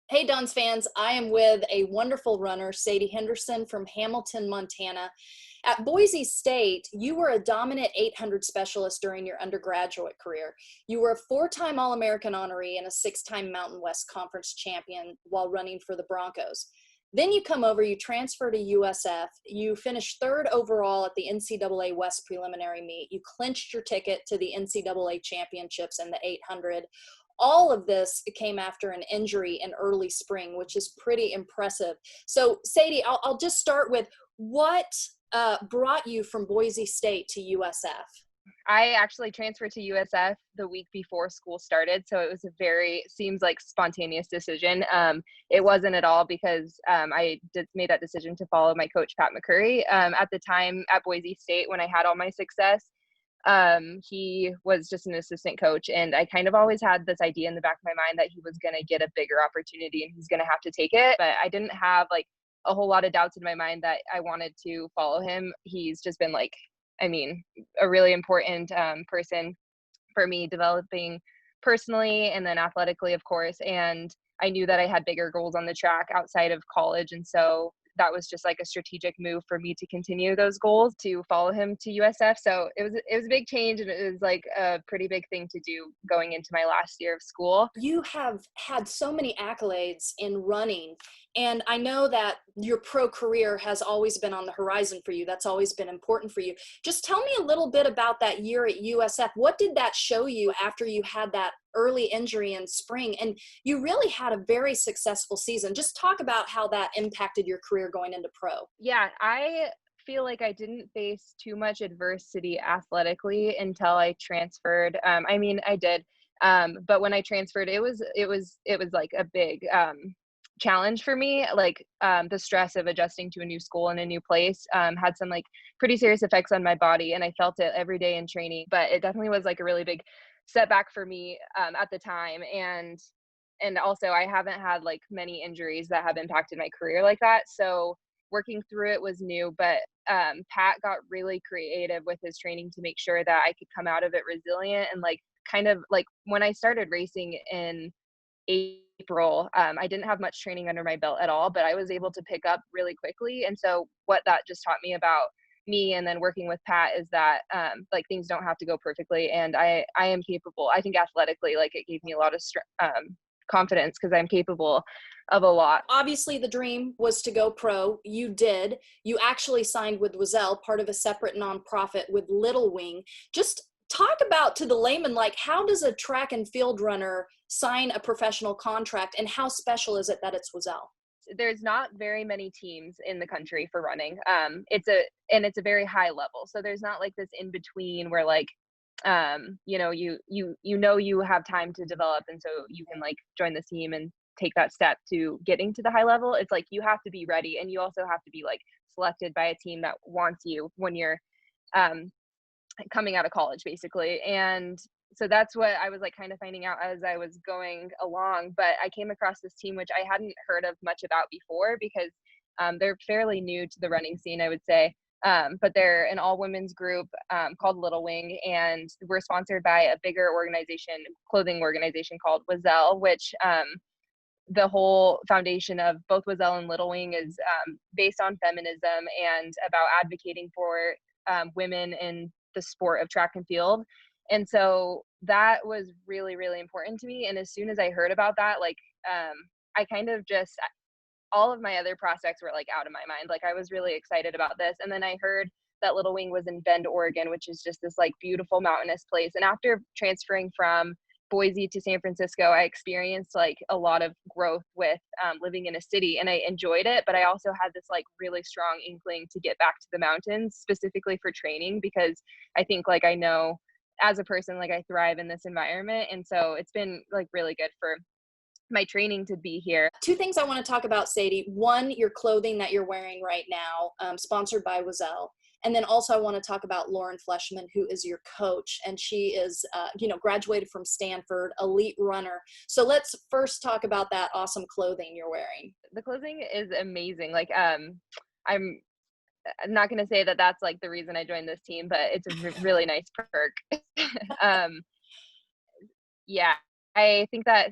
Hey, Duns fans, I am with a wonderful runner, Sadi Henderson from Hamilton, Montana. At Boise State, you were a dominant 800 specialist during your undergraduate career. You were a four-time All-American honoree and a six-time Mountain West Conference champion while running for the Broncos. Then you come over, you transfer to USF, you finished third overall at the NCAA West preliminary meet. You clinched your ticket to the NCAA championships in the 800. All of this came after an injury in early spring, which is pretty impressive. So, Sadie, I'll just start with what brought you from Boise State to USF? I actually transferred to USF the week before school started, so it was seems like spontaneous decision. It wasn't at all because I made that decision to follow my coach, Pat McCurry. At the time at Boise State, when I had all my success, he was just an assistant coach, and I kind of always had this idea in the back of my mind that he was going to get a bigger opportunity and he's going to have to take it. But I didn't have like a whole lot of doubts in my mind that I wanted to follow him. He's just been a really important person for me, developing personally and then athletically, of course. And I knew that I had bigger goals on the track outside of college. And so that was just like a strategic move for me to continue those goals, to follow him to USF. So it was a big change, and it was like a pretty big thing to do going into my last year of school. You have had so many accolades in running, and I know that your pro career has always been on the horizon for you. That's always been important for you. Just tell me a little bit about that year at USF. What did that show you after you had that early injury in spring? And you really had a very successful season. Just talk about how that impacted your career going into pro. Yeah, I feel like I didn't face too much adversity athletically until I transferred. I did. But when I transferred, it was like a big challenge for me. Like the stress of adjusting to a new school and a new place had some like pretty serious effects on my body, and I felt it every day in training. But it definitely was like a really big setback for me at the time. And also I haven't had like many injuries that have impacted my career like that. So working through it was new, but Pat got really creative with his training to make sure that I could come out of it resilient. And like kind of like when I started racing in April, I didn't have much training under my belt at all, but I was able to pick up really quickly. And so what that just taught me about me and then working with Pat is that like things don't have to go perfectly, and I am capable. I think athletically, like it gave me a lot of confidence because I'm capable of a lot. Obviously, the dream was to go pro. You did. You actually signed with Wazelle, part of a separate nonprofit with Little Wing. Just talk about, to the layman, like, how does a track and field runner sign a professional contract, and how special is it that it's Wazelle? There's not very many teams in the country for running. It's a very high level. So there's not like this in between where like you have time to develop, and so you can like join the team and take that step to getting to the high level. It's like you have to be ready, and you also have to be like selected by a team that wants you when you're um coming out of college basically. And so that's what I was like kind of finding out as I was going along. But I came across this team which I hadn't heard of much about before because they're fairly new to the running scene, I would say. But they're an all women's group called Little Wing, and we're sponsored by a bigger clothing organization called Wazelle, which the whole foundation of both Wazelle and Little Wing is based on feminism and about advocating for women in the sport of track and field. And so that was really, really important to me. And as soon as I heard about that, like I kind of just, all of my other prospects were like out of my mind. Like I was really excited about this. And then I heard that Little Wing was in Bend, Oregon, which is just this like beautiful mountainous place. And after transferring from Boise to San Francisco, I experienced like a lot of growth with living in a city, and I enjoyed it. But I also had this like really strong inkling to get back to the mountains specifically for training, because I think like I know as a person, like I thrive in this environment. And so it's been like really good for my training to be here. Two things I want to talk about, Sadie. One, your clothing that you're wearing right now, sponsored by Wazelle. And then also I want to talk about Lauren Fleshman, who is your coach, and she is, graduated from Stanford, elite runner. So let's first talk about that awesome clothing you're wearing. The clothing is amazing. Like, I'm not going to say that that's like the reason I joined this team, but it's a really nice perk. Yeah, I think that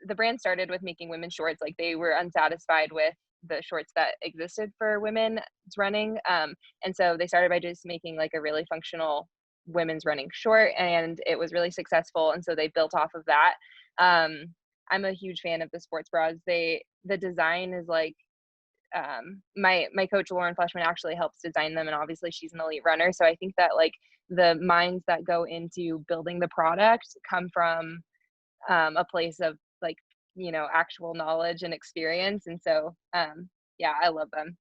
the brand started with making women's shorts. Like they were unsatisfied with the shorts that existed for women's running. And so they started by just making like a really functional women's running short, and it was really successful. And so they built off of that. I'm a huge fan of the sports bras. The design is like, my coach Lauren Fleshman actually helps design them, and obviously she's an elite runner. So I think that like the minds that go into building the product come from a place of like, actual knowledge and experience. And so yeah, I love them.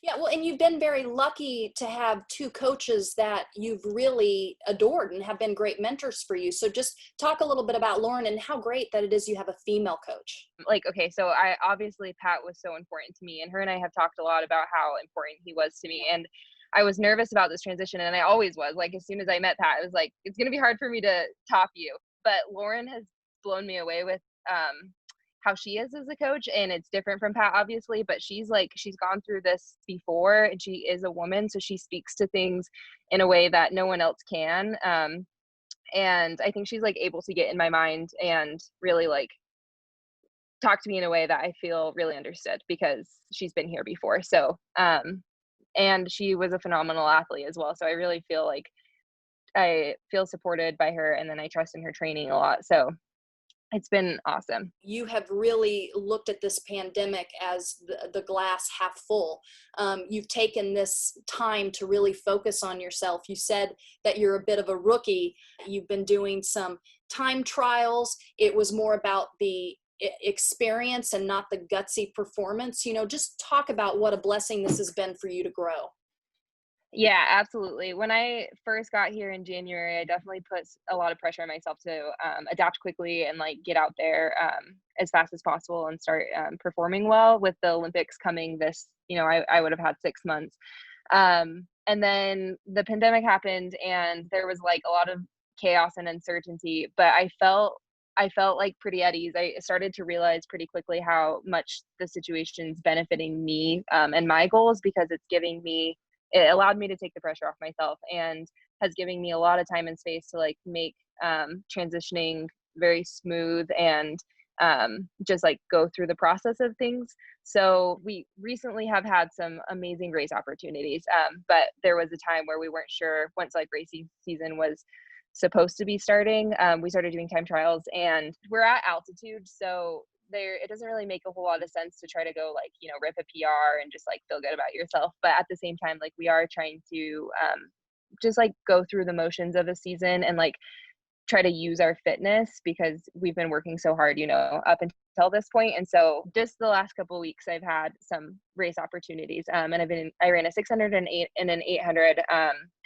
Yeah, well, and you've been very lucky to have two coaches that you've really adored and have been great mentors for you. So just talk a little bit about Lauren and how great that it is you have a female coach. Like, okay, so I obviously Pat was so important to me, and her and I have talked a lot about how important he was to me. And I was nervous about this transition, and I always was. Like, as soon as I met Pat, it was like, it's going to be hard for me to top you. But Lauren has blown me away with how she is as a coach, and it's different from Pat, obviously, but she's gone through this before, and she is a woman, so she speaks to things in a way that no one else can. And I think she's like able to get in my mind and really like talk to me in a way that I feel really understood because she's been here before. So, and she was a phenomenal athlete as well. So I really feel like I feel supported by her, and then I trust in her training a lot. So it's been awesome. You have really looked at this pandemic as the glass half full. You've taken this time to really focus on yourself. You said that you're a bit of a rookie. You've been doing some time trials. It was more about the experience and not the gutsy performance. Just talk about what a blessing this has been for you to grow. Yeah, absolutely. When I first got here in January, I definitely put a lot of pressure on myself to adapt quickly and like get out there as fast as possible and start performing well. With the Olympics coming this, I would have had 6 months. And then the pandemic happened, and there was like a lot of chaos and uncertainty, but I felt like pretty at ease. I started to realize pretty quickly how much the situation's benefiting me and my goals, because it allowed me to take the pressure off myself, and has given me a lot of time and space to like make transitioning very smooth and just like go through the process of things. So we recently have had some amazing race opportunities, but there was a time where we weren't sure once like racing season was supposed to be starting. We started doing time trials, and we're at altitude, so it doesn't really make a whole lot of sense to try to go like, rip a PR and just like feel good about yourself. But at the same time, like we are trying to just like go through the motions of a season and like try to use our fitness, because we've been working so hard, up until this point. And so just the last couple of weeks, I've had some race opportunities. And I ran a 600 and an 800.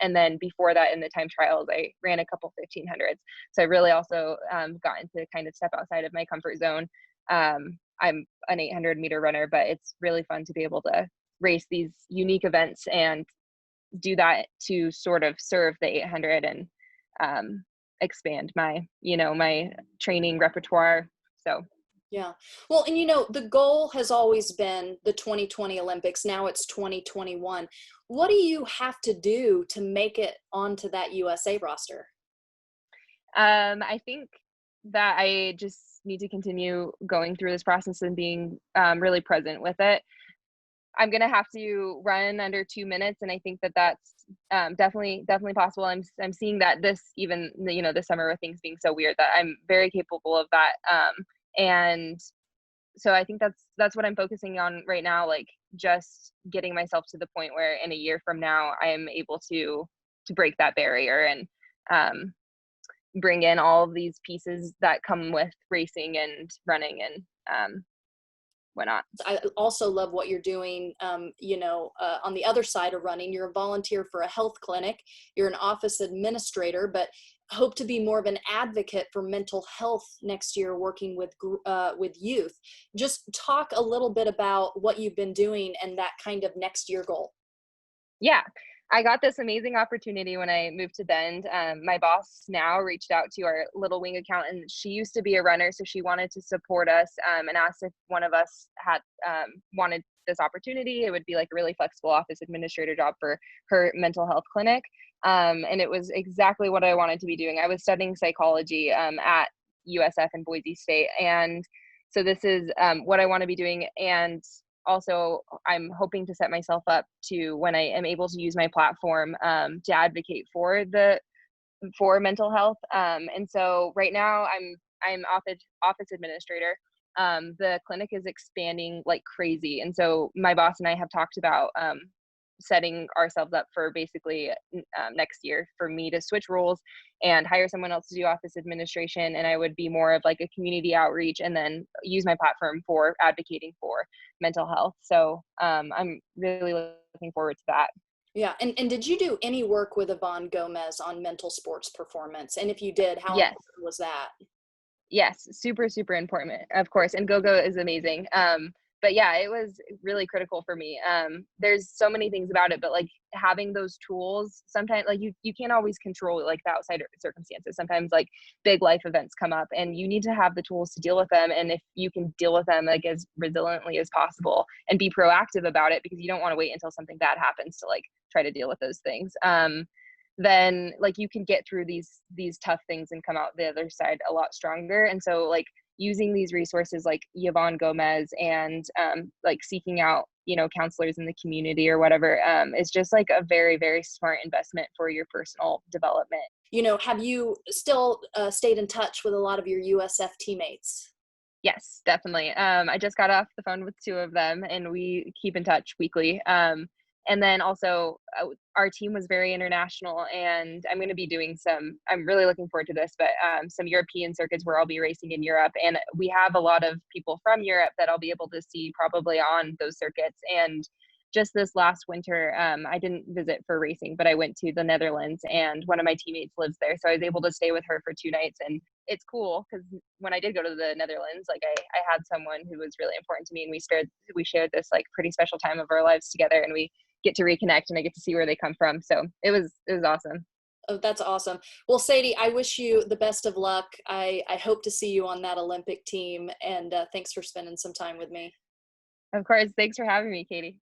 And then before that in the time trials, I ran a couple 1500s. So I really also gotten to kind of step outside of my comfort zone. I'm an 800 meter runner, but it's really fun to be able to race these unique events and do that to sort of serve the 800 and expand my training repertoire. So yeah, well, and the goal has always been the 2020 Olympics. Now it's 2021. What do you have to do to make it onto that USA roster? I think that I just need to continue going through this process and being really present with it. I'm going to have to run under 2 minutes. And I think that that's definitely possible. I'm seeing that this summer with things being so weird, that I'm very capable of that. And so I think that's what I'm focusing on right now. Like just getting myself to the point where in a year from now, I am able to break that barrier and bring in all of these pieces that come with racing and running and whatnot. I also love what you're doing. On the other side of running, you're a volunteer for a health clinic. You're an office administrator, but hope to be more of an advocate for mental health next year, working with youth. Just talk a little bit about what you've been doing and that kind of next year goal. Yeah. I got this amazing opportunity when I moved to Bend. My boss now reached out to our Little Wing account, and she used to be a runner, so she wanted to support us and asked if one of us had wanted this opportunity. It would be like a really flexible office administrator job for her mental health clinic. And it was exactly what I wanted to be doing. I was studying psychology at USF in Boise State, and So this is what I want to be doing. And also I'm hoping to set myself up to, when I am able to use my platform, to advocate for mental health. And so right now I'm office administrator. The clinic is expanding like crazy, and so my boss and I have talked about setting ourselves up for basically next year for me to switch roles and hire someone else to do office administration, and I would be more of like a community outreach and then use my platform for advocating for mental health. So I'm really looking forward to that. Yeah. And did you do any work with Yvonne Gomez on mental sports performance? And if you did, how Yes. important was that? Yes, super, super important, of course. And GoGo is amazing. But yeah, it was really critical for me. There's so many things about it, but like having those tools, sometimes like you can't always control like the outside circumstances. Sometimes like big life events come up and you need to have the tools to deal with them. And if you can deal with them like as resiliently as possible and be proactive about it, because you don't want to wait until something bad happens to like try to deal with those things. Then like you can get through these tough things and come out the other side a lot stronger. And so like using these resources like Yvonne Gomez and like seeking out, you know, counselors in the community or whatever, is just like a very, very smart investment for your personal development. You know, have you still stayed in touch with a lot of your USF teammates? Yes, definitely. I just got off the phone with two of them and we keep in touch weekly. And then also our team was very international, and I'm going to be doing I'm really looking forward to this, but some European circuits where I'll be racing in Europe. And we have a lot of people from Europe that I'll be able to see probably on those circuits. And just this last winter, I didn't visit for racing, but I went to the Netherlands and one of my teammates lives there. So I was able to stay with her for 2 nights, and it's cool because when I did go to the Netherlands, like I had someone who was really important to me, and we shared this like pretty special time of our lives together, and we get to reconnect and I get to see where they come from. So it was awesome. Oh, that's awesome. Well, Sadie, I wish you the best of luck. I hope to see you on that Olympic team, and thanks for spending some time with me. Of course. Thanks for having me, Katie.